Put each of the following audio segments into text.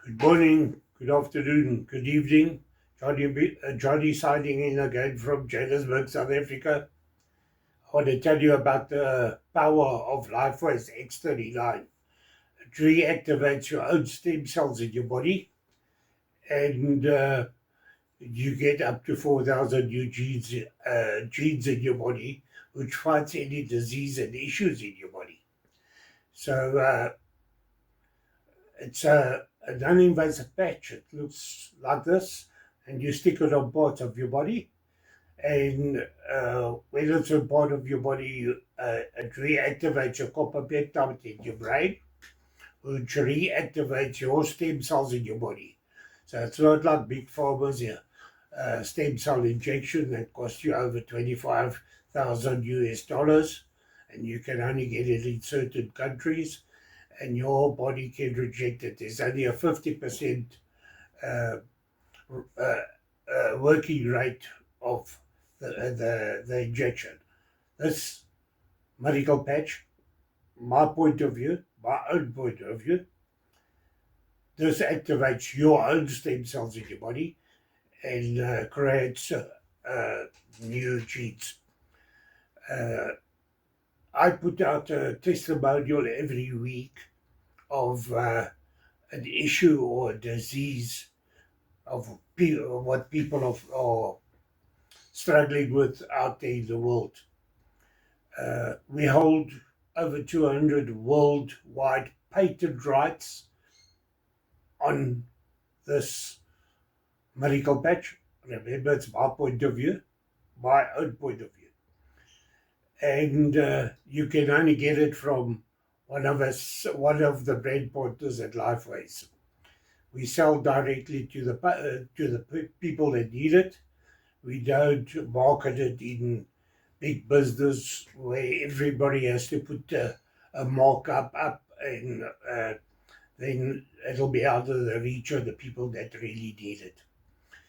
Good morning, good afternoon, good evening. Johnny signing in again from Johannesburg, South Africa. I want to tell you about the power of LifeWays X39. It reactivates your own stem cells in your body, and you get up to 4,000 new genes in your body, which fights any disease and issues in your body. So it's a non-invasive patch. It looks like this, and you stick it on parts of your body. And when it's a part of your body, it reactivates your copper peptide in your brain, which reactivates your stem cells in your body. So it's not like big pharma's here. Stem cell injection that costs you over 25,000 US dollars, and you can only get it in certain countries, and your body can reject it. There's only a 50% uh, working rate of the injection. This medical patch, my own point of view, this activates your own stem cells in your body and creates new genes. I put out a testimonial every week of an issue or a disease of what people are struggling with out there in the world. We hold over 200 worldwide patent rights on this medical patch. Remember, it's my point of view, my own point of view. And you can only get it from one of the brand partners at LifeWays. We sell directly to the people that need it. We don't market it in big business where everybody has to put a markup up, and then it'll be out of the reach of the people that really need it.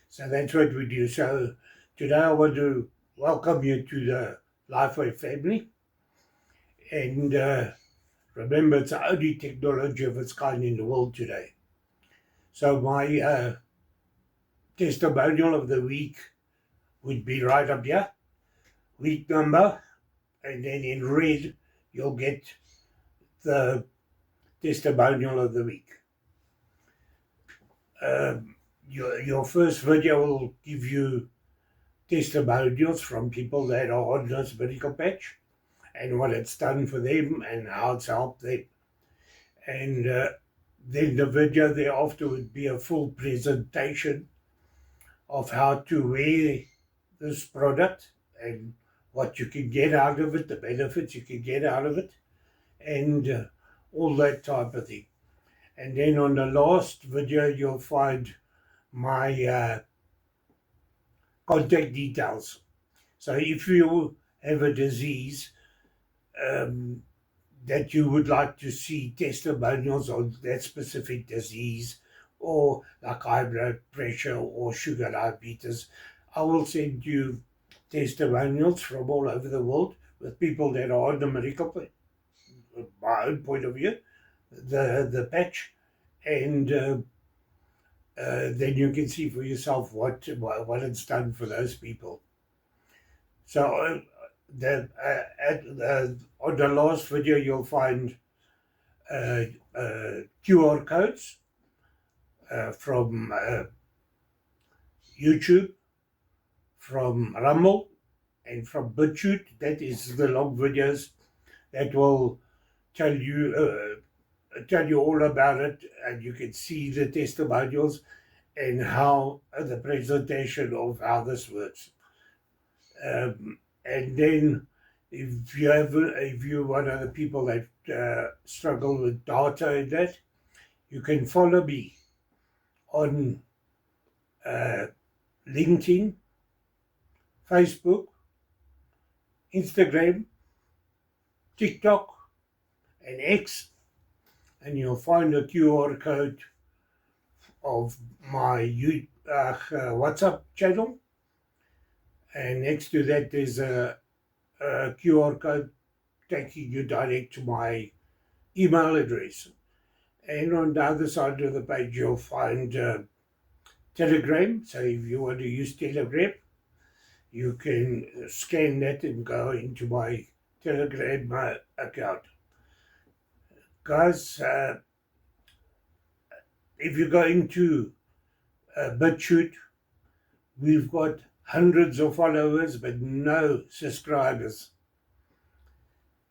So that's what we do. So today I want to welcome you to the LifeWay family. And remember, it's the only technology of its kind in the world today. So my testimonial of the week would be right up here, week number, and then in red you'll get the testimonial of the week. Your first video will give you testimonials from people that are on this medical patch and what it's done for them and how it's helped them. And then the video thereafter would be a full presentation of how to wear this product and what you can get out of it, the benefits you can get out of it, and all that type of thing. And then on the last video, you'll find my contact details. So if you have a disease that you would like to see testimonials on that specific disease, or like high blood pressure or sugar diabetes, I will send you testimonials from all over the world with people that are on the medical, my own point of view, the patch, and then you can see for yourself what it's done for those people. So on the last video, you'll find QR codes from YouTube, from Rumble, and from BitChute. That is the long videos that will tell you all about it, and you can see the testimonials and how the presentation of how this works. And then if you're one of the people that struggle with data and that, you can follow me on LinkedIn, Facebook, Instagram, TikTok, and X, and you'll find a QR code of my WhatsApp channel. And next to that, there's a QR code taking you direct to my email address. And on the other side of the page, you'll find Telegram. So if you want to use Telegram, you can scan that and go into my Telegram account. Guys, if you go into BitChute, we've got hundreds of followers, but no subscribers.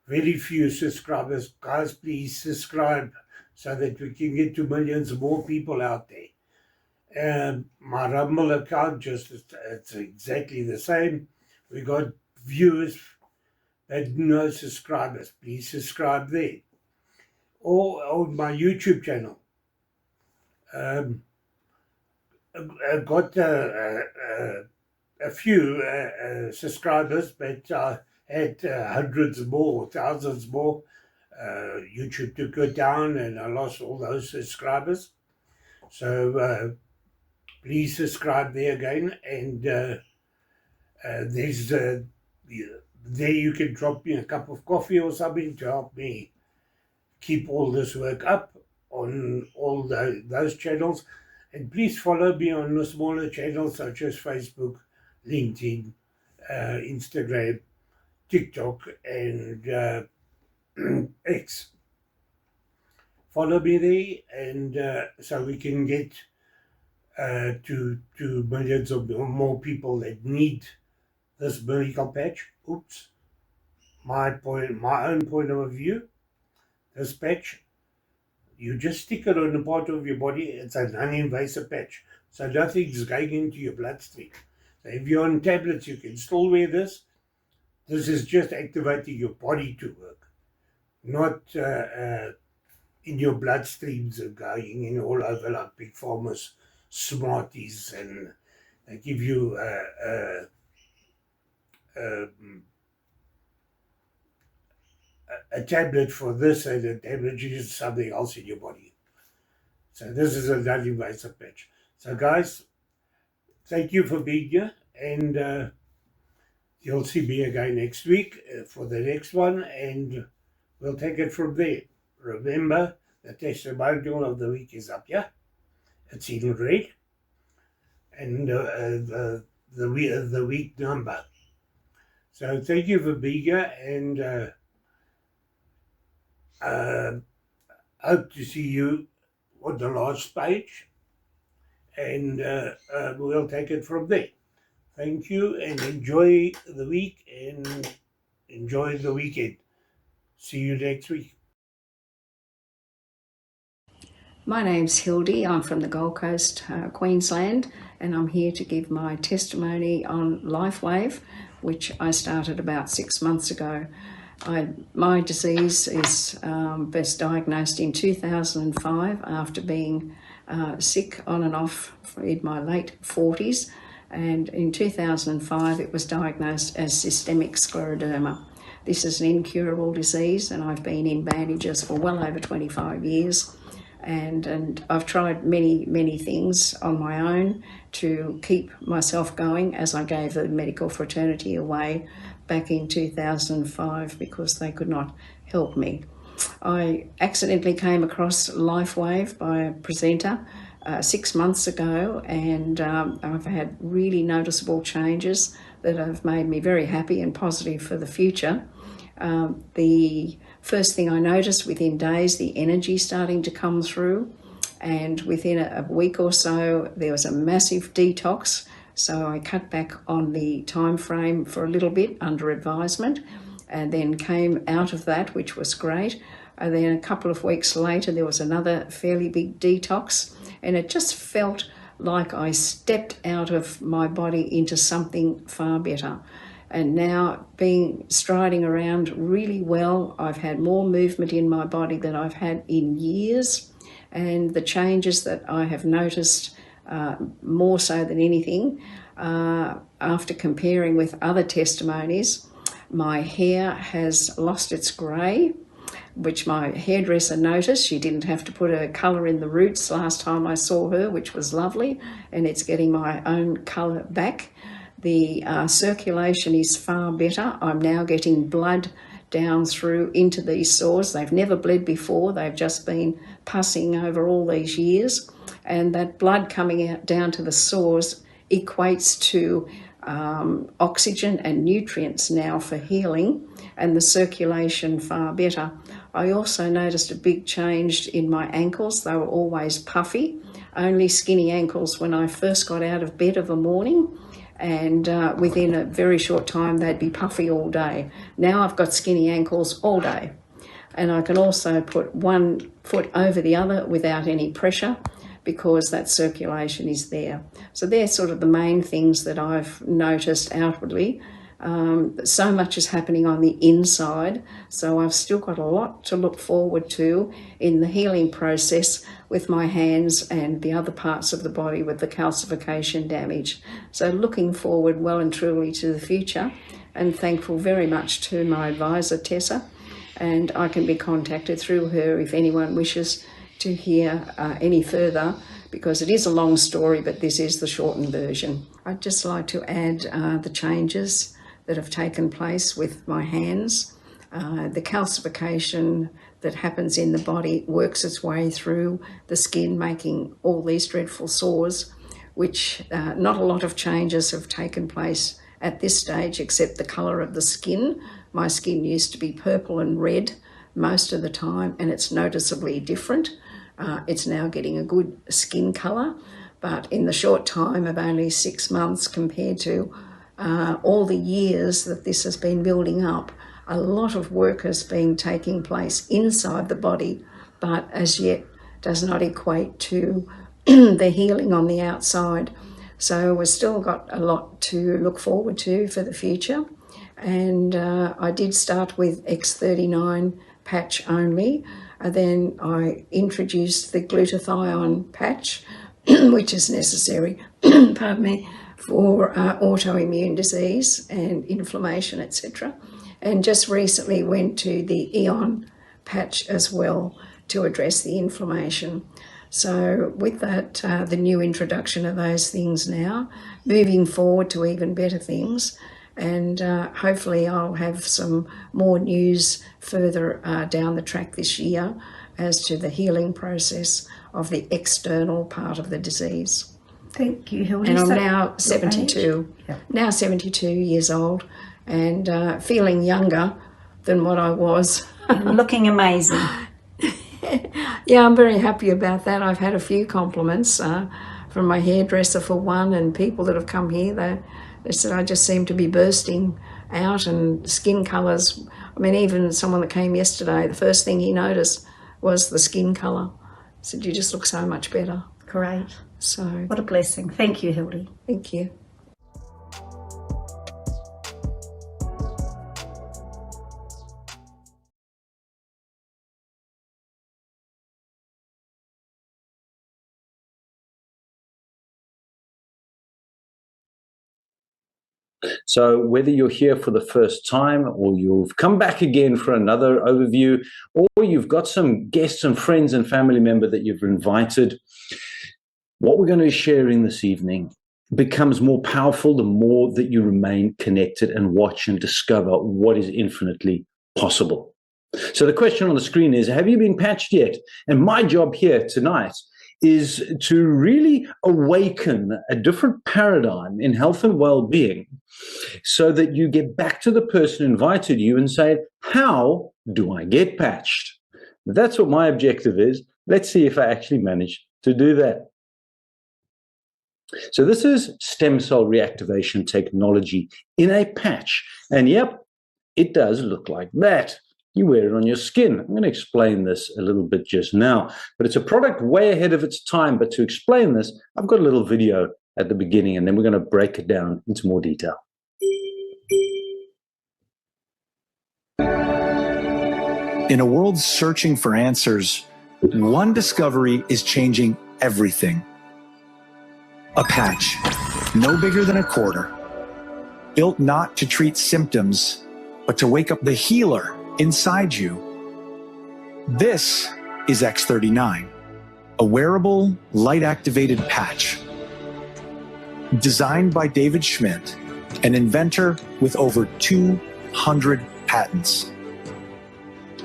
Very few subscribers. Guys, please subscribe so that we can get to millions more people out there. My Rumble account, it's exactly the same. We got viewers, but no subscribers. Please subscribe there. Or on my YouTube channel. I got a few subscribers, but I had hundreds more, thousands more. YouTube took it down and I lost all those subscribers. So please subscribe there again, and there's there you can drop me a cup of coffee or something to help me keep all this work up on all those channels. And please follow me on the smaller channels such as Facebook, LinkedIn, Instagram, TikTok, and X. Follow me there, and so we can get to millions of more people that need this medical patch. Oops, my own point of view. This patch, you just stick it on a part of your body. It's a non-invasive patch, so nothing's going into your bloodstream. So if you're on tablets, you can still wear this. This is just activating your body to work, not in your bloodstreams and going in all over like big pharma's Smarties, and they give you a tablet for this and a tablet is something else in your body. So this is a non-invasive patch. So guys, thank you for being here, and you'll see me again next week for the next one, and we'll take it from there. Remember, the testimonial of the week is up here. It's in red, and the week number. So thank you for being here, and hope to see you on the last page, and we'll take it from there. Thank you, and enjoy the week and enjoy the weekend. See you next week. My name's Hildy. I'm from the Gold Coast, Queensland, and I'm here to give my testimony on LifeWave, which I started about 6 months ago. My disease is best diagnosed in 2005 after being sick on and off in my late 40s, and in 2005 it was diagnosed as systemic scleroderma. This is an incurable disease, and I've been in bandages for well over 25 years. And I've tried many things on my own to keep myself going, as I gave the medical fraternity away back in 2005 because they could not help me. I accidentally came across LifeWave by a presenter 6 months ago, and I've had really noticeable changes that have made me very happy and positive for the future. The first thing I noticed, within days, the energy starting to come through, and within a week or so there was a massive detox. So I cut back on the time frame for a little bit under advisement, and then came out of that, which was great. And then a couple of weeks later there was another fairly big detox, and it just felt like I stepped out of my body into something far better. And now, striding around really well, I've had more movement in my body than I've had in years, and the changes that I have noticed, more so than anything, after comparing with other testimonies, my hair has lost its grey, which my hairdresser noticed. She didn't have to put a colour in the roots last time I saw her, which was lovely, and it's getting my own colour back. The circulation is far better. I'm now getting blood down through into these sores. They've never bled before. They've just been pussing over all these years. And that blood coming out down to the sores equates to oxygen and nutrients now for healing, and the circulation far better. I also noticed a big change in my ankles. They were always puffy, only skinny ankles when I first got out of bed of a morning, and within a very short time they'd be puffy all day. Now I've got skinny ankles all day, and I can also put one foot over the other without any pressure, because that circulation is there. So they're sort of the main things that I've noticed outwardly. So much is happening on the inside, so I've still got a lot to look forward to in the healing process with my hands and the other parts of the body with the calcification damage. So looking forward well and truly to the future, and thankful very much to my advisor Tessa, and I can be contacted through her if anyone wishes to hear any further, because it is a long story, but this is the shortened version. I'd just like to add the changes that have taken place with my hands. The calcification that happens in the body works its way through the skin, making all these dreadful sores, which not a lot of changes have taken place at this stage, except the colour of the skin. My skin used to be purple and red most of the time, and it's noticeably different. It's now getting a good skin colour, but in the short time of only 6 months compared to all the years that this has been building up, a lot of work has been taking place inside the body, but as yet does not equate to the healing on the outside. So we've still got a lot to look forward to for the future. And I did start with X39 patch only. Then I introduced the glutathione patch, which is necessary, pardon me, for autoimmune disease and inflammation, etc. And just recently went to the Eon patch as well to address the inflammation. So with that, the new introduction of those things now, moving forward to even better things, and hopefully I'll have some more news further down the track this year as to the healing process of the external part of the disease. Thank you, Hildy. And I'm now 72, now 72 years old, and feeling younger than what I was. Looking amazing. Yeah, I'm very happy about that. I've had a few compliments from my hairdresser for one, and people that have come here, they said I just seem to be bursting out, and skin colours. I mean, even someone that came yesterday, the first thing he noticed was the skin colour. He said, you just look so much better. Great. So, what a blessing. Thank you, Hildy. Thank you. So whether you're here for the first time, or you've come back again for another overview, or you've got some guests and friends and family member that you've invited, what we're going to be sharing this evening becomes more powerful the more that you remain connected and watch and discover what is infinitely possible. So the question on the screen is, have you been patched yet? And my job here tonight is to really awaken a different paradigm in health and well-being, so that you get back to the person who invited you and say, how do I get patched? That's what my objective is. Let's see if I actually manage to do that. So this is stem cell reactivation technology in a patch. And yep, it does look like that. You wear it on your skin. I'm going to explain this a little bit just now, but it's a product way ahead of its time. But to explain this, I've got a little video at the beginning, and then we're going to break it down into more detail. In a world searching for answers, one discovery is changing everything. A patch, no bigger than a quarter, built not to treat symptoms, but to wake up the healer inside you. This is X39, a wearable, light-activated patch. Designed by David Schmidt, an inventor with over 200 patents.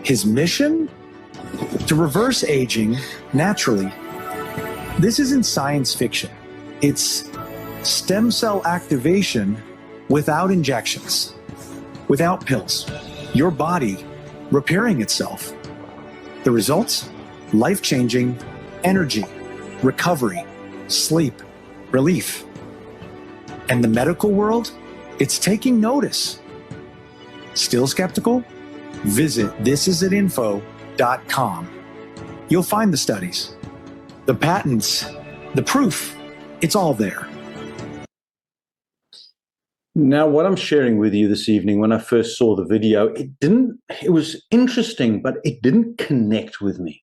His mission? To reverse aging naturally. This isn't science fiction. It's stem cell activation without injections, without pills. Your body repairing itself. The results? Life-changing energy, recovery, sleep, relief. And the medical world? It's taking notice. Still skeptical? Visit thisisatinfo.com. You'll find the studies, the patents, the proof. It's all there. Now, what I'm sharing with you this evening, when I first saw the video, it was interesting, but it didn't connect with me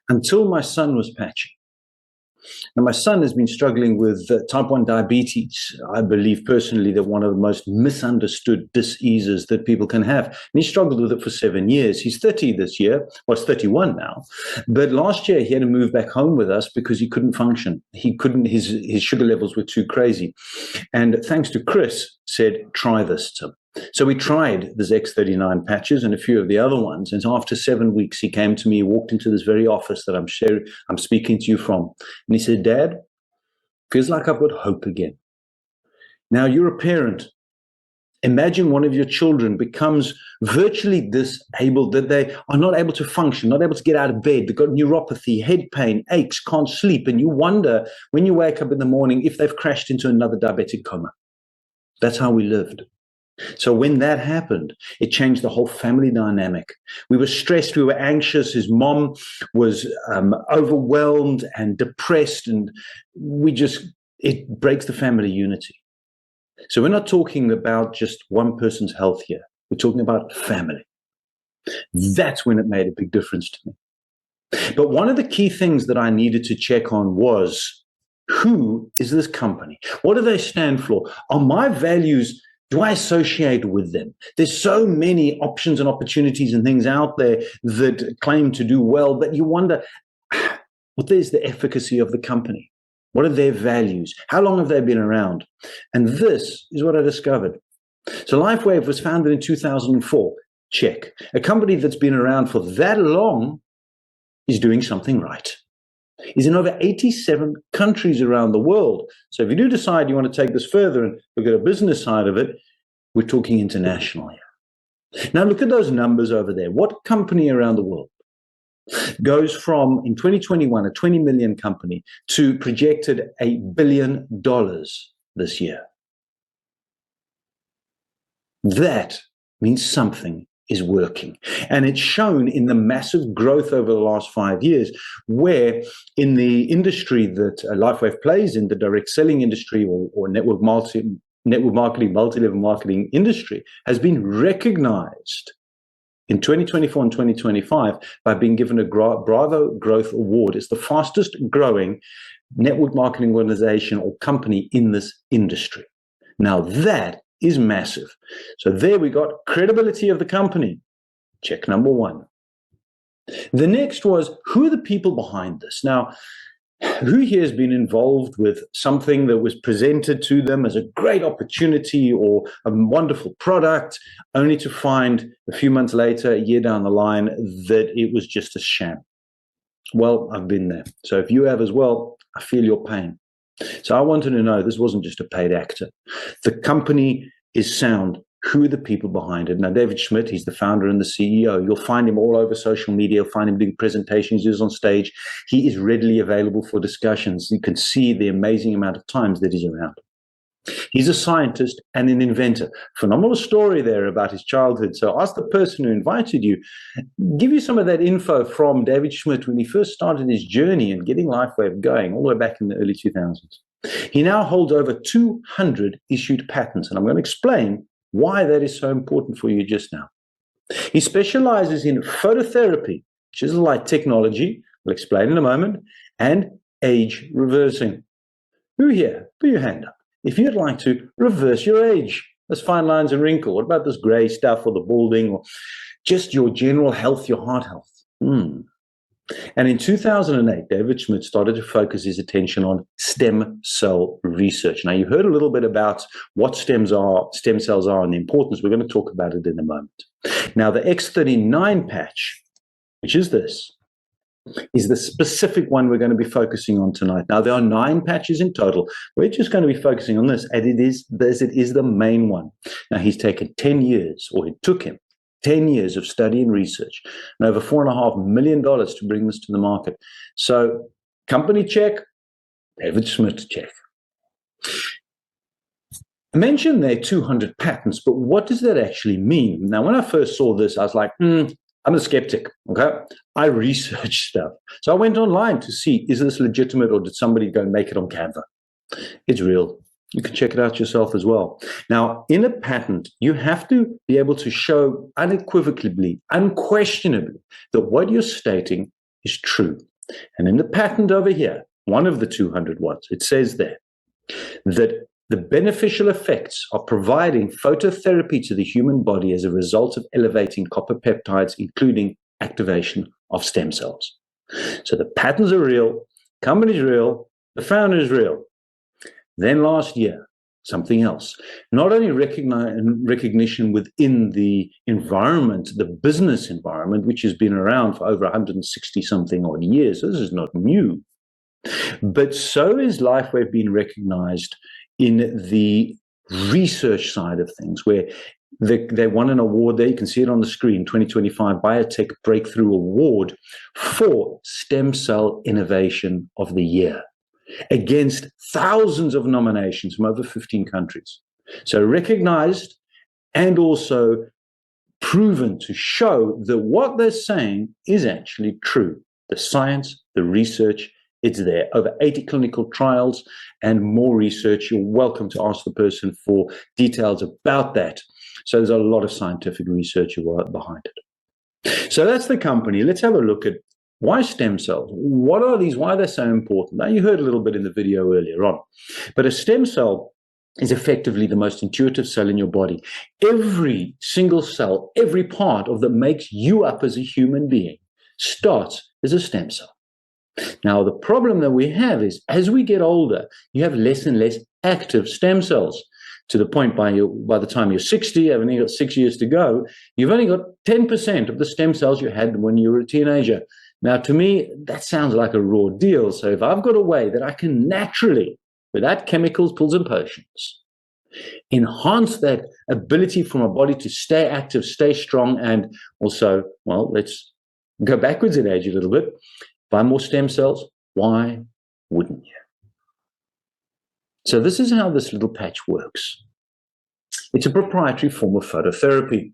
until my son was patchy. And my son has been struggling with type 1 diabetes. I believe personally that one of the most misunderstood diseases that people can have. And he struggled with it for 7 years. He's 30 this year. Well, he's 31 now. But last year he had to move back home with us because he couldn't function. His sugar levels were too crazy. And thanks to Chris, said, try this, Tim. So we tried the X39 patches and a few of the other ones. And after 7 weeks, he came to me, walked into this very office that I'm speaking to you from. And he said, Dad, feels like I've got hope again. Now, you're a parent. Imagine one of your children becomes virtually disabled, that they are not able to function, not able to get out of bed. They've got neuropathy, head pain, aches, can't sleep. And you wonder when you wake up in the morning if they've crashed into another diabetic coma. That's how we lived. So when that happened, it changed the whole family dynamic. We were stressed, we were anxious. His mom was overwhelmed and depressed, and it breaks the family unity. So we're not talking about just one person's health here. We're talking about family. That's when it made a big difference to me. But one of the key things that I needed to check on was, who is this company? What do they stand for? Are my values, do I associate with them? There's so many options and opportunities and things out there that claim to do well, but you wonder, what is the efficacy of the company? What are their values? How long have they been around? And this is what I discovered. So LifeWave was founded in 2004. Check. A company that's been around for that long is doing something right. Is in over 87 countries around the world. So if you do decide you want to take this further and look at a business side of it, we're talking international here. Now look at those numbers over there. What company around the world goes from, in 2021, a 20 million company to projected $1 billion this year? That means something is working. And it's shown in the massive growth over the last 5 years, where in the industry that LifeWave plays in, the direct selling industry or network marketing, multi-level marketing industry, has been recognized in 2024 and 2025 by being given a Bravo Growth Award. It's the fastest growing network marketing organization or company in this industry. Now that is massive. So there we got credibility of the company. Check number one. The next was, who are the people behind this? Now, who here has been involved with something that was presented to them as a great opportunity or a wonderful product, only to find a few months later, a year down the line, that it was just a sham? Well, I've been there. So if you have as well, I feel your pain. So I wanted to know, this wasn't just a paid actor. The company is sound. Who are the people behind it? Now, David Schmidt, he's the founder and the CEO. You'll find him all over social media. You'll find him doing presentations. He's on stage. He is readily available for discussions. You can see the amazing amount of times that he's around. He's a scientist and an inventor. Phenomenal story there about his childhood. So ask the person who invited you, give you some of that info from David Schmidt when he first started his journey and getting LifeWave going all the way back in the early 2000s. He now holds over 200 issued patents, and I'm going to explain why that is so important for you just now. He specializes in phototherapy, which is light technology, we'll explain in a moment, and age reversing. Who here? Put your hand up if you'd like to reverse your age. Those fine lines and wrinkle. What about this gray stuff or the balding or just your general health, your heart health? And in 2008, David Schmidt started to focus his attention on stem cell research. Now, you heard a little bit about what stem cells are and the importance. We're going to talk about it in a moment. Now, the X39 patch, which is this, is the specific one we're going to be focusing on tonight. Now, there are 9 patches in total. We're just going to be focusing on this, and it is the main one. Now, he's taken 10 years, or it took him 10 years of study and research, and over $4.5 million to bring this to the market. So, company check, David Schmidt check. I mentioned there are 200 patents, but what does that actually mean? Now, when I first saw this, I was like, I'm a skeptic, okay? I researched stuff. So I went online to see, is this legitimate, or did somebody go and make it on Canva? It's real. You can check it out yourself as well. Now, in a patent, you have to be able to show unequivocally, unquestionably, that what you're stating is true. And in the patent over here, one of the 200 ones, it says there that the beneficial effects of providing phototherapy to the human body as a result of elevating copper peptides, including activation of stem cells. So the patents are real, company's real, the founder is real. Then last year, something else. Not only recognition within the environment, the business environment, which has been around for over 160-something odd years. So this is not new. But so is LifeWave being recognized in the research side of things, where they won an award there. You can see it on the screen, 2025 Biotech Breakthrough Award for Stem Cell Innovation of the Year, against thousands of nominations from over 15 countries. So recognized and also proven to show that what they're saying is actually true. The science, the research, it's there. Over 80 clinical trials and more research. You're welcome to ask the person for details about that. So there's a lot of scientific research behind it. So that's the company. Let's have a look at why stem cells. What are these? Why are they so important? Now, you heard a little bit in the video earlier on. But a stem cell is effectively the most intuitive cell in your body. Every single cell, every part of that makes you up as a human being starts as a stem cell. Now, the problem that we have is as we get older, you have less and less active stem cells, to the point by the time you're 60, you've only got 6 years to go, you've only got 10% of the stem cells you had when you were a teenager. Now, to me, that sounds like a raw deal. So if I've got a way that I can naturally, without chemicals, pills, and potions, enhance that ability for my body to stay active, stay strong, and also, well, let's go backwards in age a little bit. Buy more stem cells, why wouldn't you? So this is how this little patch works. It's a proprietary form of phototherapy.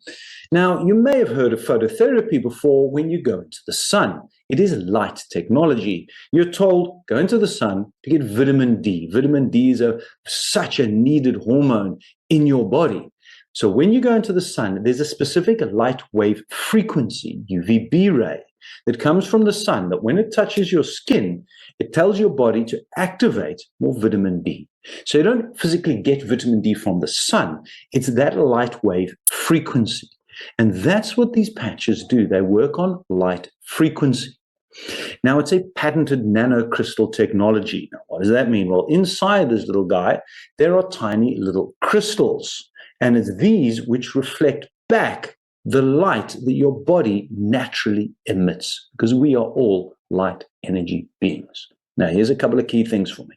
Now, you may have heard of phototherapy before when you go into the sun. It is light technology. You're told, go into the sun to get vitamin D. Vitamin D is such a needed hormone in your body. So when you go into the sun, there's a specific light wave frequency, UVB ray, that comes from the sun, that when it touches your skin, it tells your body to activate more vitamin D. So you don't physically get vitamin D from the sun. It's that light wave frequency. And that's what these patches do. They work on light frequency. Now, it's a patented nanocrystal technology. Now, what does that mean? Well, inside this little guy, there are tiny little crystals. And it's these which reflect back the light that your body naturally emits, because we are all light energy beings. Now, here's a couple of key things for me.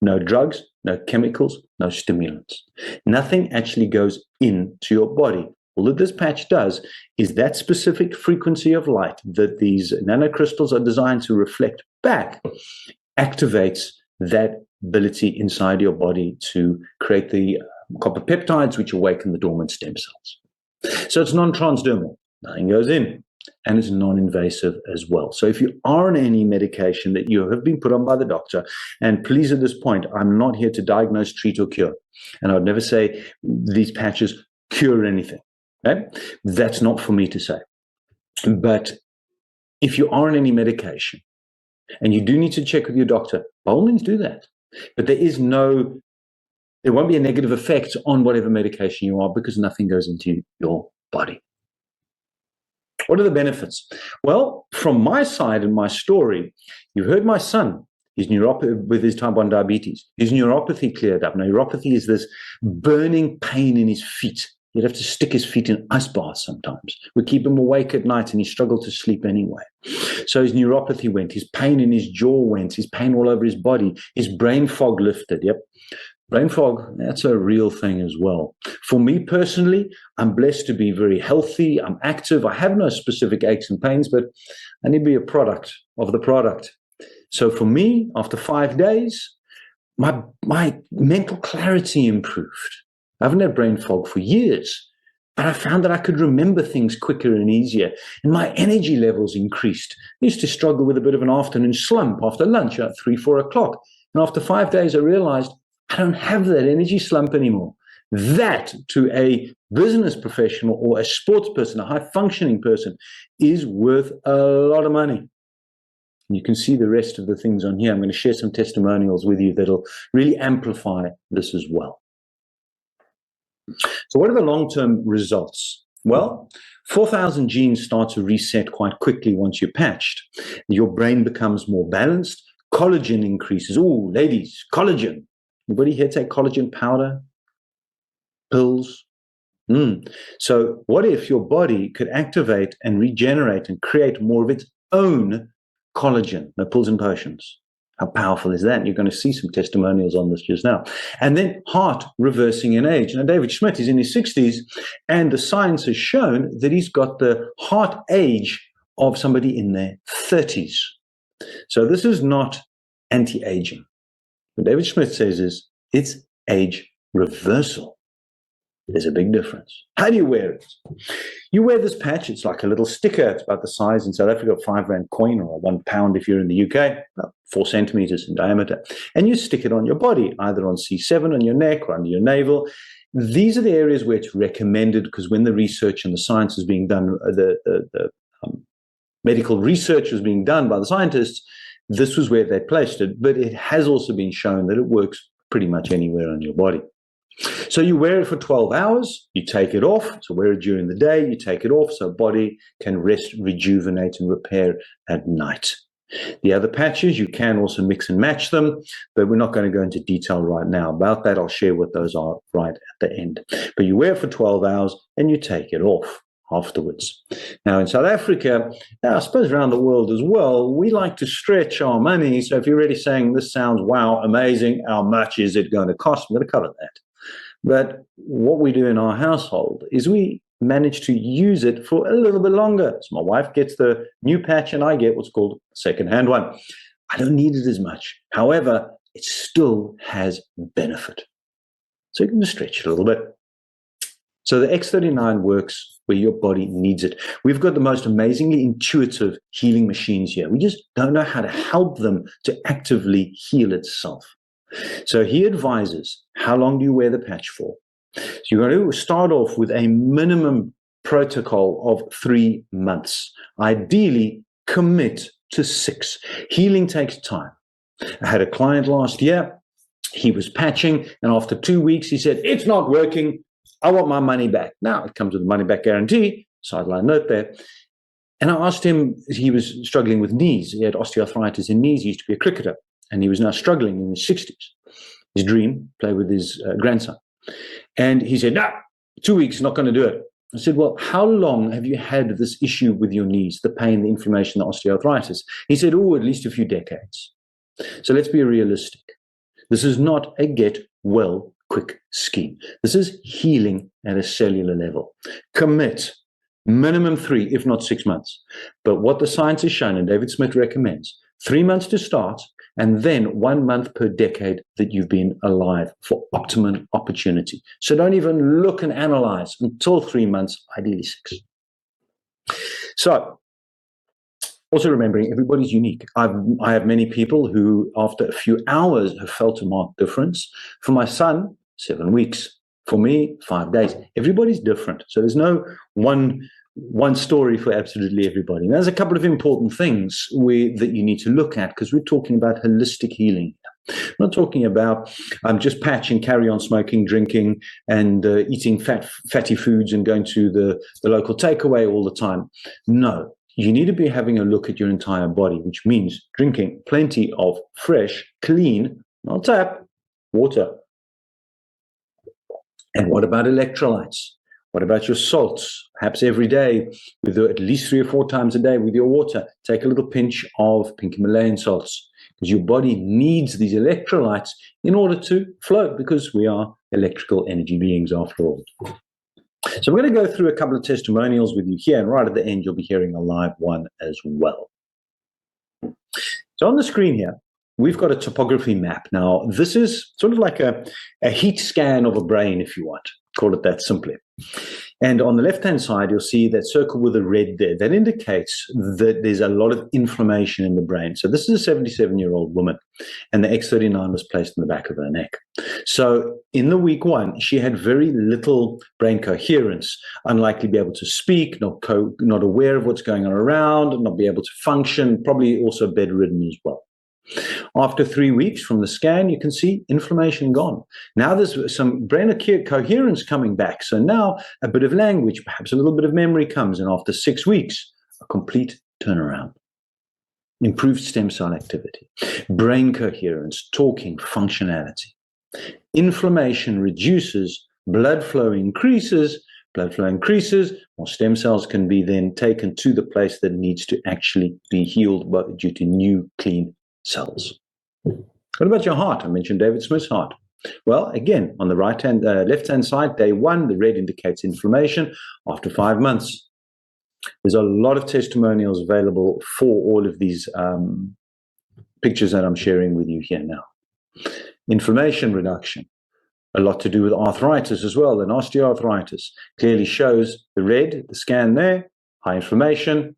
No drugs, no chemicals, no stimulants. Nothing actually goes into your body. All that this patch does is that specific frequency of light that these nanocrystals are designed to reflect back activates that ability inside your body to create the copper peptides which awaken the dormant stem cells. So it's non-transdermal. Nothing goes in. And it's non-invasive as well. So if you are on any medication that you have been put on by the doctor, and please at this point, I'm not here to diagnose, treat, or cure. And I would never say these patches cure anything. Okay? That's not for me to say. But if you are on any medication and you do need to check with your doctor, by all means do that. But there won't be a negative effect on whatever medication you are, because nothing goes into your body. What are the benefits? Well, from my side and my story, you heard my son, his neuropathy with his type 1 diabetes. His neuropathy cleared up. Now, neuropathy is this burning pain in his feet. He'd have to stick his feet in ice baths sometimes. We keep him awake at night and he struggled to sleep anyway. So his neuropathy went, his pain in his jaw went, his pain all over his body, his brain fog lifted. Yep. Brain fog, that's a real thing as well. For me personally, I'm blessed to be very healthy. I'm active. I have no specific aches and pains, but I need to be a product of the product. So for me, after 5 days, my mental clarity improved. I haven't had brain fog for years, but I found that I could remember things quicker and easier, and my energy levels increased. I used to struggle with a bit of an afternoon slump after lunch at 3, 4 o'clock. And after 5 days, I realized I don't have that energy slump anymore. That, to a business professional or a sports person, a high-functioning person, is worth a lot of money. And you can see the rest of the things on here. I'm going to share some testimonials with you that'll really amplify this as well. So what are the long-term results? Well, 4,000 genes start to reset quite quickly once you're patched. Your brain becomes more balanced. Collagen increases. Oh, ladies, collagen. Anybody here take collagen powder? Pills? So what if your body could activate and regenerate and create more of its own collagen? No pills and potions. How powerful is that? You're going to see some testimonials on this just now. And then heart reversing in age. Now, David Schmidt is in his 60s, and the science has shown that he's got the heart age of somebody in their 30s. So this is not anti-aging. What David Schmidt says is it's age reversal. There's a big difference. How do you wear it? You wear this patch. It's like a little sticker. It's about the size in South Africa of a 5 rand coin, or £1 if you're in the UK, about 4 centimeters in diameter. And you stick it on your body, either on C7 on your neck or under your navel. These are the areas where it's recommended, because when the research and the science is being done, the medical research was being done by the scientists, this was where they placed it. But it has also been shown that it works pretty much anywhere on your body. So you wear it for 12 hours, you take it off. So wear it during the day, you take it off so body can rest, rejuvenate, and repair at night. The other patches, you can also mix and match them, but we're not going to go into detail right now about that. I'll share what those are right at the end. But you wear it for 12 hours and you take it off afterwards. Now in South Africa, I suppose around the world as well, we like to stretch our money. So if you're already saying this sounds wow, amazing, how much is it going to cost? I'm going to cover that. But what we do in our household is we manage to use it for a little bit longer. So my wife gets the new patch and I get what's called a second-hand one. I don't need it as much. However, it still has benefit. So you can just stretch it a little bit. So the X39 works where your body needs it. We've got the most amazingly intuitive healing machines here. We just don't know how to help them to actively heal itself. So he advises, how long do you wear the patch for? So you're going to start off with a minimum protocol of 3 months. Ideally, commit to 6. Healing takes time. I had a client last year. He was patching, and after 2 weeks, he said, it's not working. I want my money back. Now, it comes with a money-back guarantee, sideline note there. And I asked him, he was struggling with knees. He had osteoarthritis in knees. He used to be a cricketer, and he was now struggling in his 60s. His dream, play with his grandson. And he said, no, 2 weeks, not going to do it. I said, well, how long have you had this issue with your knees, the pain, the inflammation, the osteoarthritis? He said, oh, at least a few decades. So let's be realistic. This is not a get well quick scheme. This is healing at a cellular level. Commit. Minimum 3, if not 6 months. But what the science has shown, and David Smith recommends, 3 months to start, and then 1 month per decade that you've been alive for optimum opportunity. So don't even look and analyze until 3 months, ideally 6. So, also remembering everybody's unique. I have many people who, after a few hours, have felt a marked difference. For my son, 7 weeks. For me, 5 days. Everybody's different. So there's no one story for absolutely everybody. And there's a couple of important things that you need to look at, because we're talking about holistic healing. I'm not talking about just patch and carry on smoking, drinking, and eating fatty foods and going to the local takeaway all the time. No, you need to be having a look at your entire body, which means drinking plenty of fresh, clean, not tap, water. And what about electrolytes? What about your salts? Perhaps every day, with at least 3 or 4 times a day with your water, take a little pinch of pink Himalayan salts, because your body needs these electrolytes in order to flow, because we are electrical energy beings after all. So we're going to go through a couple of testimonials with you here, and right at the end, you'll be hearing a live one as well. So on the screen here, we've got a topography map. Now, this is sort of like a heat scan of a brain, if you want, call it that simply. And on the left-hand side, you'll see that circle with a red there. That indicates that there's a lot of inflammation in the brain. So this is a 77-year-old woman, and the X39 was placed in the back of her neck. So in the week 1, she had very little brain coherence, unlikely to be able to speak, not aware of what's going on around, not be able to function, probably also bedridden as well. After 3 weeks from the scan, you can see inflammation gone. Now there's some brain coherence coming back. So now a bit of language, perhaps a little bit of memory comes. And after 6 weeks, a complete turnaround. Improved stem cell activity, brain coherence, talking, functionality. Inflammation reduces, blood flow increases. Blood flow increases, more stem cells can be then taken to the place that needs to actually be healed due to new, clean cells. What about your heart? I mentioned David Smith's heart. Well, again, on the left-hand side, day 1, the red indicates inflammation. After 5 months, there's a lot of testimonials available for all of these pictures that I'm sharing with you here now. Inflammation reduction, a lot to do with arthritis as well, and osteoarthritis. Clearly shows the red, the scan there, high inflammation.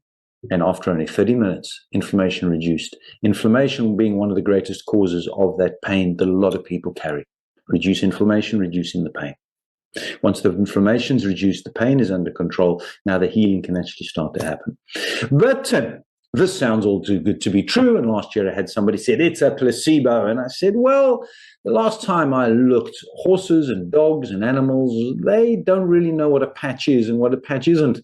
And after only 30 minutes, inflammation reduced. Inflammation being one of the greatest causes of that pain that a lot of people carry. Reduce inflammation, reducing the pain. Once the inflammation's reduced, the pain is under control. Now the healing can actually start to happen. But this sounds all too good to be true. And last year I had somebody said, it's a placebo. And I said, well, the last time I looked, horses and dogs and animals, they don't really know what a patch is and what a patch isn't.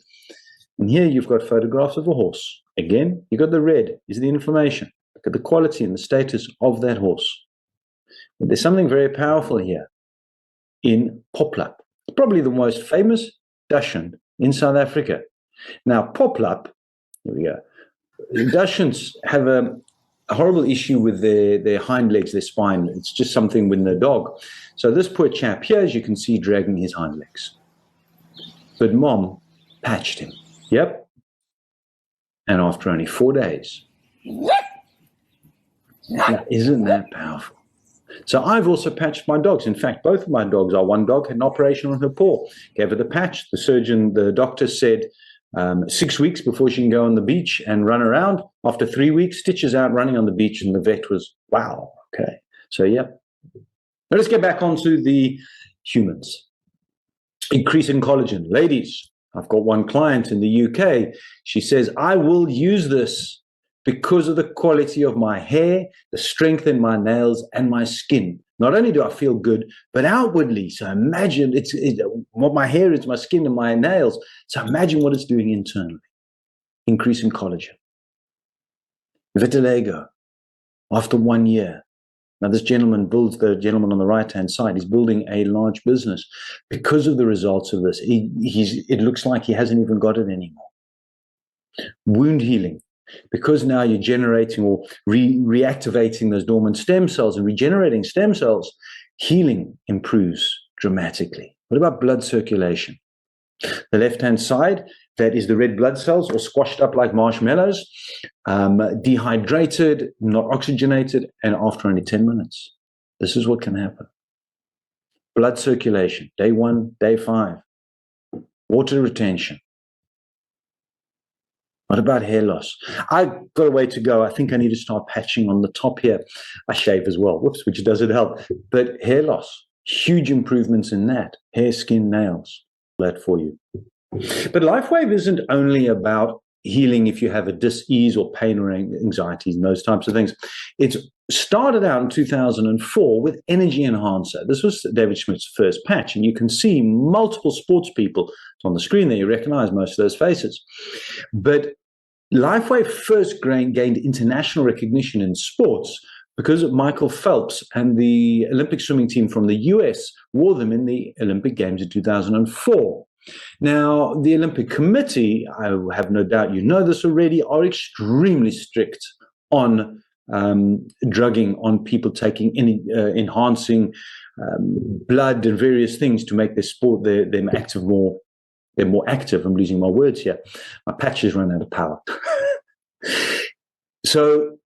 And here you've got photographs of a horse. Again, you've got the red is the inflammation. Look at the quality and the status of that horse. But there's something very powerful here in Poplap. It's probably the most famous Dachshund in South Africa. Now, Poplap, here we go. Dachshunds have a horrible issue with their hind legs, their spine. It's just something with the dog. So this poor chap here, as you can see, dragging his hind legs. But mom patched him. Yep. And after only 4 days. Now, isn't that powerful? So I've also patched my dogs. In fact, both of my dogs are. One dog had an operation on her paw. Gave her the patch. The doctor said 6 weeks before she can go on the beach and run around. After 3 weeks, stitches out running on the beach. And the vet was, wow, okay. So, yep. Now let's get back onto the humans. Increasing collagen. Ladies, I've got one client in the UK. She says, I will use this because of the quality of my hair, the strength in my nails, and my skin. Not only do I feel good, but outwardly. So imagine what my hair is, my skin, and my nails. So imagine what it's doing internally. Increasing collagen. Vitiligo, after 1 year. Now, this gentleman builds, the gentleman on the right-hand side, he's building a large business because of the results of this. It looks like he hasn't even got it anymore. Wound healing, because now you're generating or reactivating those dormant stem cells and regenerating stem cells, healing improves dramatically. What about blood circulation? The left-hand side, that is the red blood cells, all squashed up like marshmallows, dehydrated, not oxygenated, and after only 10 minutes. This is what can happen. Blood circulation, day 1, day 5. Water retention. What about hair loss? I've got a way to go. I think I need to start patching on the top here. I shave as well, whoops, which doesn't help. But hair loss, huge improvements in that. Hair, skin, nails, that for you. But LifeWave isn't only about healing if you have a dis-ease or pain or anxiety and those types of things. It's started out in 2004 with Energy Enhancer. This was David Schmidt's first patch, and you can see multiple sports people on the screen there. You recognize most of those faces. But LifeWave first gained international recognition in sports because Michael Phelps and the Olympic swimming team from the US wore them in the Olympic Games in 2004. Now, the Olympic Committee, I have no doubt you know this already, are extremely strict on drugging, on people taking enhancing blood and various things to make their sport, them active more. They're more active. I'm losing my words here. My patches run out of power. So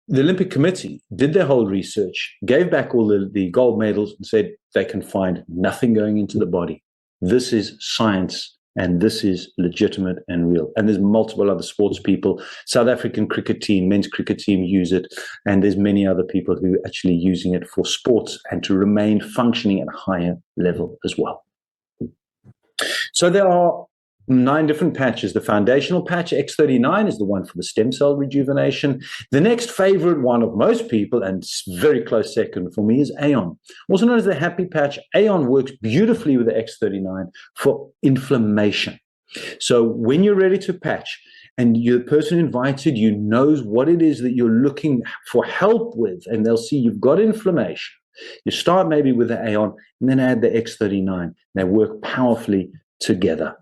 the Olympic Committee did their whole research, gave back all the gold medals, and said they can find nothing going into the body. This is science, and this is legitimate and real. And there's multiple other sports people. South African cricket team, men's cricket team use it, and there's many other people who are actually using it for sports and to remain functioning at a higher level as well. So there are 9 different patches. The foundational patch, X39, is the one for the stem cell rejuvenation. The next favorite one of most people, and very close second for me, is Aeon. Also known as the happy patch, Aeon works beautifully with the X39 for inflammation. So when you're ready to patch, and the person who invited you knows what it is that you're looking for help with, and they'll see you've got inflammation, you start maybe with the Aeon and then add the X39. They work powerfully together.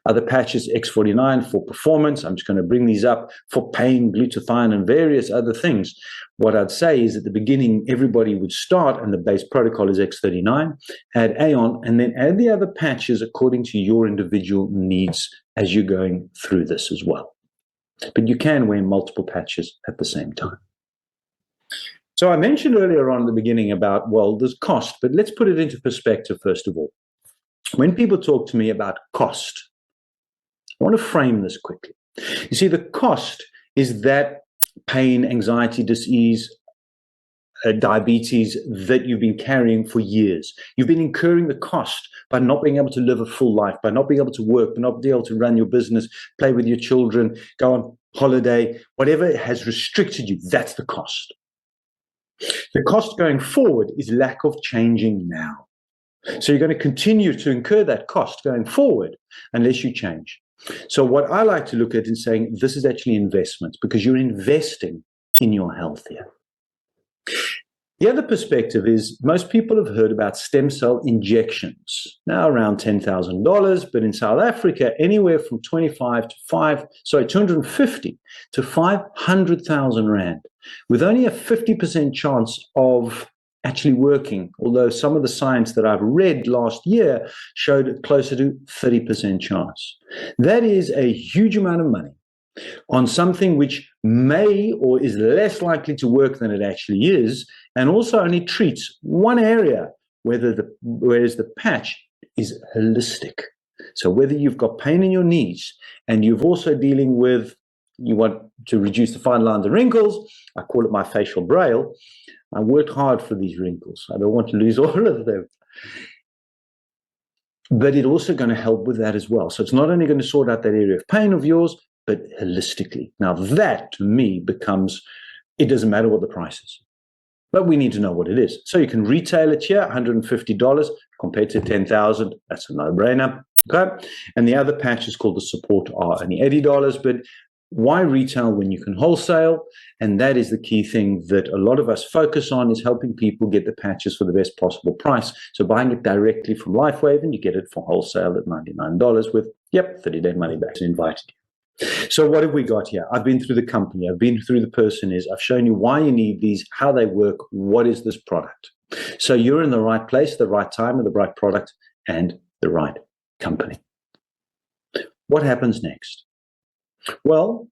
Other patches, X49 for performance. I'm just going to bring these up for pain, glutathione, and various other things. What I'd say is at the beginning, everybody would start, and the base protocol is X39, add Aeon, and then add the other patches according to your individual needs as you're going through this as well. But you can wear multiple patches at the same time. So I mentioned earlier on in the beginning about, well, there's cost, but let's put it into perspective first of all. When people talk to me about cost, I want to frame this quickly. You see, the cost is that pain, anxiety, dis-ease, diabetes that you've been carrying for years. You've been incurring the cost by not being able to live a full life, by not being able to work, by not being able to run your business, play with your children, go on holiday, whatever has restricted you, that's the cost. The cost going forward is lack of changing now. So you're going to continue to incur that cost going forward unless you change. So what I like to look at is saying this is actually investments because you're investing in your health here. The other perspective is most people have heard about stem cell injections, now around $10,000, but in South Africa, anywhere from 250 to 500,000 Rand, with only a 50% chance of actually working, although some of the science that I've read last year showed closer to 30% chance. That is a huge amount of money on something which may or is less likely to work than it actually is, and also only treats one area, whereas the patch is holistic. So whether you've got pain in your knees and you've also dealing with, you want to reduce the fine lines and wrinkles, I call it my facial braille. I worked hard for these wrinkles. I don't want to lose all of them. But it's also going to help with that as well. So it's not only going to sort out that area of pain of yours, but holistically. Now that, to me, becomes, it doesn't matter what the price is. But we need to know what it is. So you can retail it here, $150 compared to $10,000. That's a no-brainer. Okay. And the other patch is called the Support R, only $80. But why retail when you can wholesale? And that is the key thing that a lot of us focus on, is helping people get the patches for the best possible price. So buying it directly from LifeWave, and you get it for wholesale at $99 with, 30-day money back and invited you. So what have we got here? I've been through the company. I've been through the person is. I've shown you why you need these, how they work, what is this product. So you're in the right place, the right time, with the right product and the right company. What happens next? Well,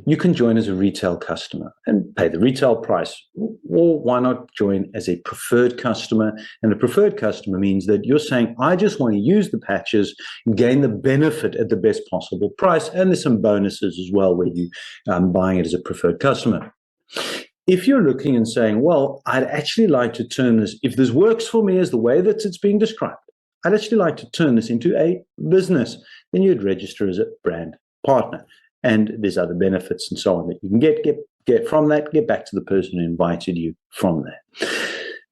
you can join as a retail customer and pay the retail price, or why not join as a preferred customer? And a preferred customer means that you're saying, I just want to use the patches and gain the benefit at the best possible price. And there's some bonuses as well where you buying it as a preferred customer. If you're looking and saying, well, I'd actually like to turn this, if this works for me as the way that it's being described, I'd actually like to turn this into a business, then you'd register as a brand partner. And there's other benefits and so on that you can get from that, get back to the person who invited you from that.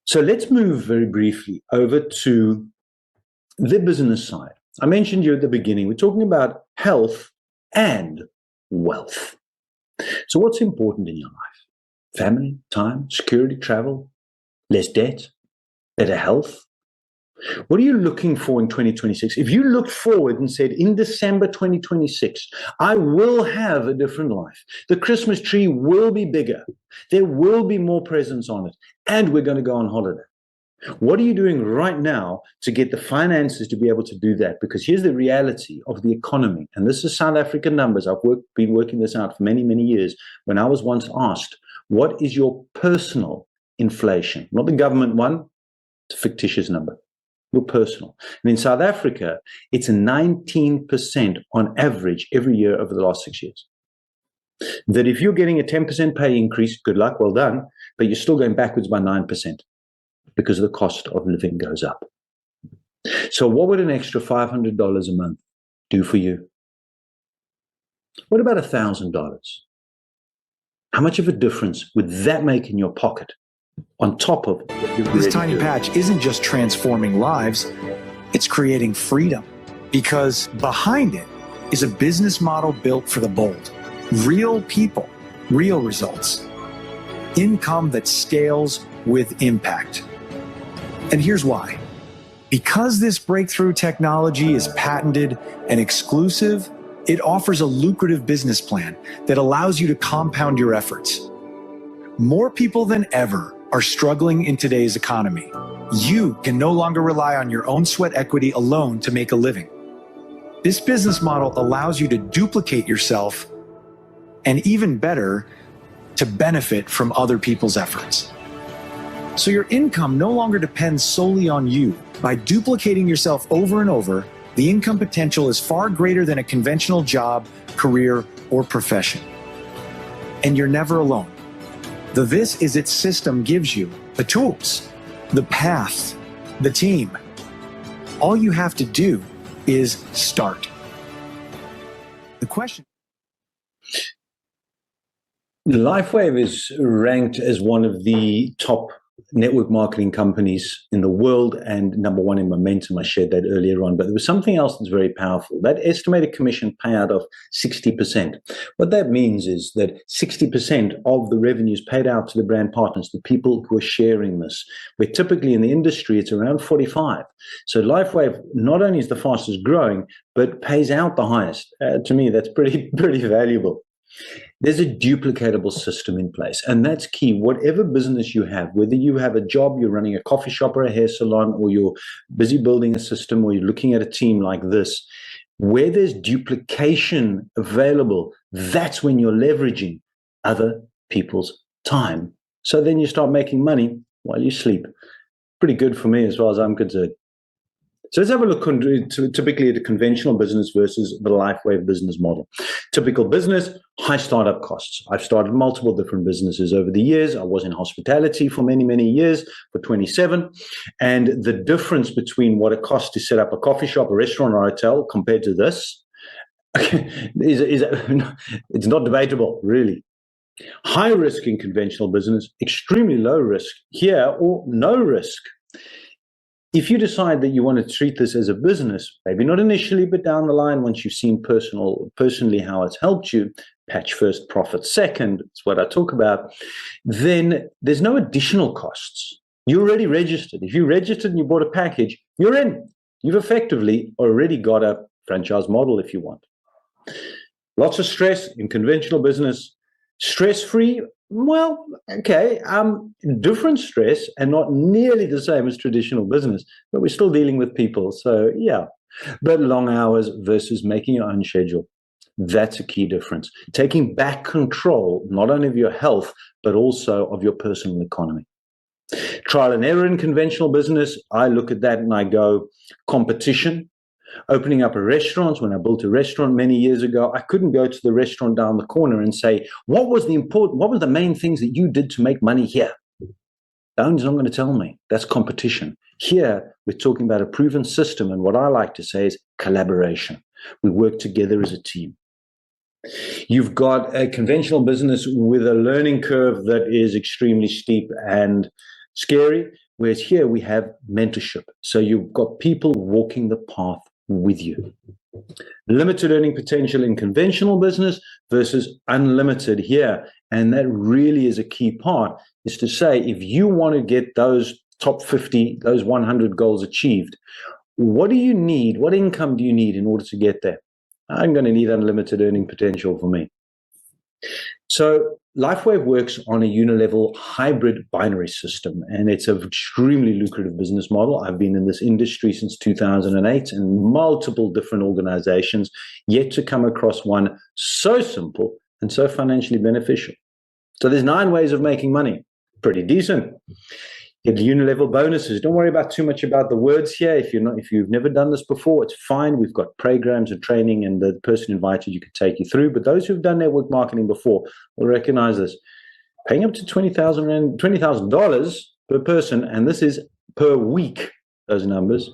So let's move very briefly over to the business side. I mentioned you at the beginning, we're talking about health and wealth. So what's important in your life? Family, time, security, travel, less debt, better health. What are you looking for in 2026? If you looked forward and said, in December 2026, I will have a different life. The Christmas tree will be bigger. There will be more presents on it. And we're going to go on holiday. What are you doing right now to get the finances to be able to do that? Because here's the reality of the economy. And this is South African numbers. I've been working this out for many, many years. When I was once asked, what is your personal inflation? Not the government one. It's a fictitious number. Your personal. And in South Africa, it's 19% on average every year over the last 6 years. That if you're getting a 10% pay increase, good luck, well done, but you're still going backwards by 9% because the cost of living goes up. So what would an extra $500 a month do for you? What about $1,000? How much of a difference would that make in your pocket? On top of this tiny patch isn't just transforming lives, it's creating freedom. Because behind it is a business model built for the bold. Real people, real results. Income that scales with impact. And here's why. Because this breakthrough technology is patented and exclusive, it offers a lucrative business plan that allows you to compound your efforts. More people than ever are struggling in today's economy. You can no longer rely on your own sweat equity alone to make a living. This business model allows you to duplicate yourself and, even better, to benefit from other people's efforts. So your income no longer depends solely on you. By duplicating yourself over and over, the income potential is far greater than a conventional job, career, or profession. And you're never alone. The This Is It system gives you the tools, the path, the team. All you have to do is start. The question. LifeWave is ranked as one of the top network marketing companies in the world and number one in momentum. I shared that earlier on, but there was something else that's very powerful. That estimated commission payout of 60%. What that means is that 60% of the revenues paid out to the brand partners, the people who are sharing this, where typically in the industry it's around 45. So LifeWave not only is the fastest growing, but pays out the highest. To me, that's pretty valuable. There's a duplicatable system in place, and that's key. Whatever business you have, whether you have a job, you're running a coffee shop or a hair salon, or you're busy building a system, or you're looking at a team like this, where there's duplication available, that's when you're leveraging other people's time. So then you start making money while you sleep. Pretty good for me as far as I'm concerned. So let's have a look typically at a conventional business versus the LifeWave business model. Typical business, high startup costs. I've started multiple different businesses over the years. I was in hospitality for many, many years, for 27. And the difference between what it costs to set up a coffee shop, a restaurant, or a hotel compared to this it's not debatable, really. High risk in conventional business, extremely low risk here, or no risk. If you decide that you want to treat this as a business, maybe not initially, but down the line, once you've seen personally how it's helped you, patch first, profit second, it's what I talk about, then there's no additional costs. You're already registered. If you registered and you bought a package, you're in. You've effectively already got a franchise model if you want. Lots of stress in conventional business. Stress-free, well, okay, different stress and not nearly the same as traditional business, but we're still dealing with people, so yeah. But long hours versus making your own schedule, that's a key difference. Taking back control, not only of your health, but also of your personal economy. Trial and error in conventional business, I look at that and I go, competition. Opening up a restaurant, when I built a restaurant many years ago, I couldn't go to the restaurant down the corner and say, what were the main things that you did to make money here? The owner's not going to tell me. That's competition. Here, we're talking about a proven system, and what I like to say is collaboration. We work together as a team. You've got a conventional business with a learning curve that is extremely steep and scary, whereas here we have mentorship. So you've got people walking the path with you. Limited earning potential in conventional business versus unlimited here. And that really is a key part, is to say, if you want to get those top 50, those 100 goals achieved, what do you need? What income do you need in order to get there? I'm going to need unlimited earning potential for me. So LifeWave works on a unilevel hybrid binary system, and it's an extremely lucrative business model. I've been in this industry since 2008 and multiple different organizations, yet to come across one so simple and so financially beneficial. So there's 9 ways of making money. Pretty decent. Get unilevel bonuses. Don't worry about too much about the words here. If you've never done this before, it's fine. We've got programs and training, and the person invited you can take you through. But those who've done network marketing before will recognize this. Paying up to $20,000 per person, and this is per week, those numbers,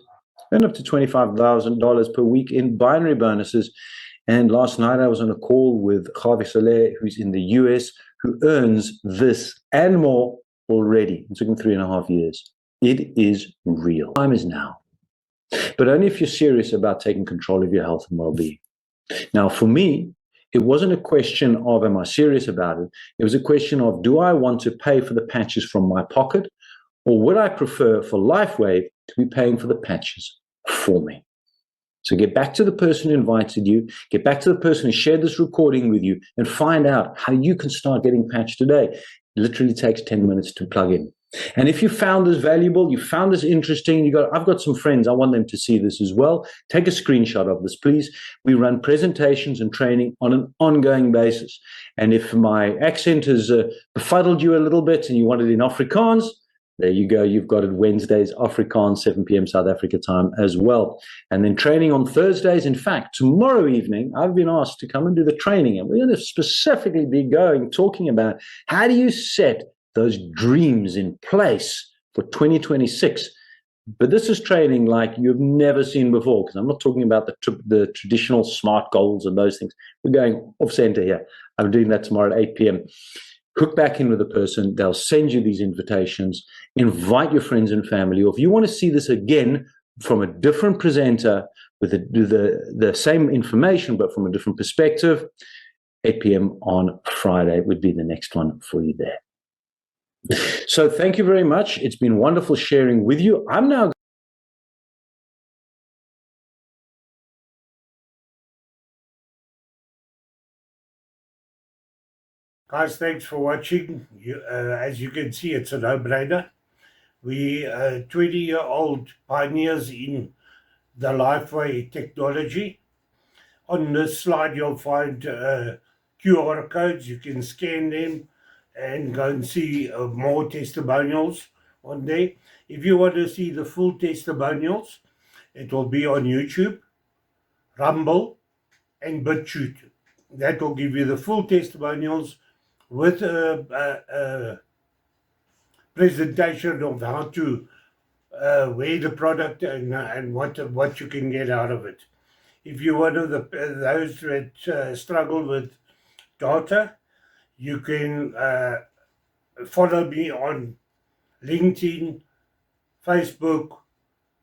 and up to $25,000 per week in binary bonuses. And last night I was on a call with Javi Soler, who's in the US, who earns this and more already. It took him 3.5 years. It is real. Time is now. But only if you're serious about taking control of your health and well-being. Now, for me, it wasn't a question of, am I serious about it? It was a question of, do I want to pay for the patches from my pocket, or would I prefer for LifeWave to be paying for the patches for me? So get back to the person who invited you, get back to the person who shared this recording with you, and find out how you can start getting patched today. It literally takes 10 minutes to plug in. And if you found this valuable, you found this interesting, I've got some friends, I want them to see this as well. Take a screenshot of this, please. We run presentations and training on an ongoing basis. And if my accent has befuddled you a little bit and you want it in Afrikaans, there you go. You've got it Wednesdays, Afrikaans, 7 p.m. South Africa time as well. And then training on Thursdays. In fact, tomorrow evening, I've been asked to come and do the training. And we're going to specifically be talking about how do you set those dreams in place for 2026. But this is training like you've never seen before, because I'm not talking about the traditional SMART goals and those things. We're going off center here. I'm doing that tomorrow at 8 p.m. Hook back in with the person. They'll send you these invitations. Invite your friends and family. Or if you want to see this again from a different presenter with the same information, but from a different perspective, 8 p.m. on Friday would be the next one for you there. So thank you very much. It's been wonderful sharing with you. I'm now Guys, thanks for watching. As you can see, it's a no-brainer. We are 20-year-old pioneers in the LifeWave technology. On this slide, you'll find QR codes. You can scan them and go and see more testimonials on there. If you want to see the full testimonials, it will be on YouTube, Rumble, and BitChute. That will give you the full testimonials with a presentation of how to wear the product and what you can get out of it. If you're one of those that struggle with data, you can follow me on LinkedIn, Facebook,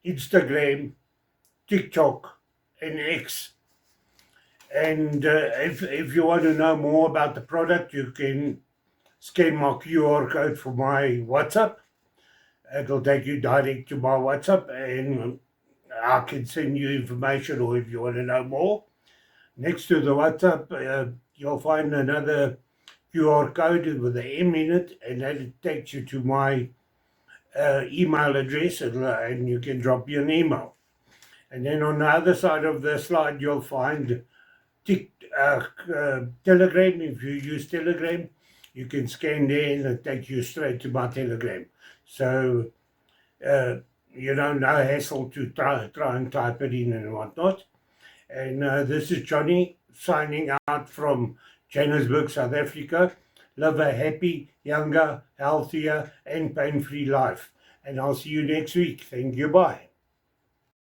Instagram, TikTok, and X. And if you want to know more about the product, you can scan my QR code for my WhatsApp. It'll take you direct to my WhatsApp, and I can send you information, or if you want to know more. Next to the WhatsApp, you'll find another QR code with an M in it, and that takes you to my email address, and you can drop me an email. And then on the other side of the slide, you'll find Telegram. If you use Telegram, you can scan there and it takes you straight to my Telegram. So, no hassle to try and type it in and whatnot. And this is Johnny signing out from Johannesburg, South Africa. Live a happy, younger, healthier, and pain-free life. And I'll see you next week. Thank you. Bye.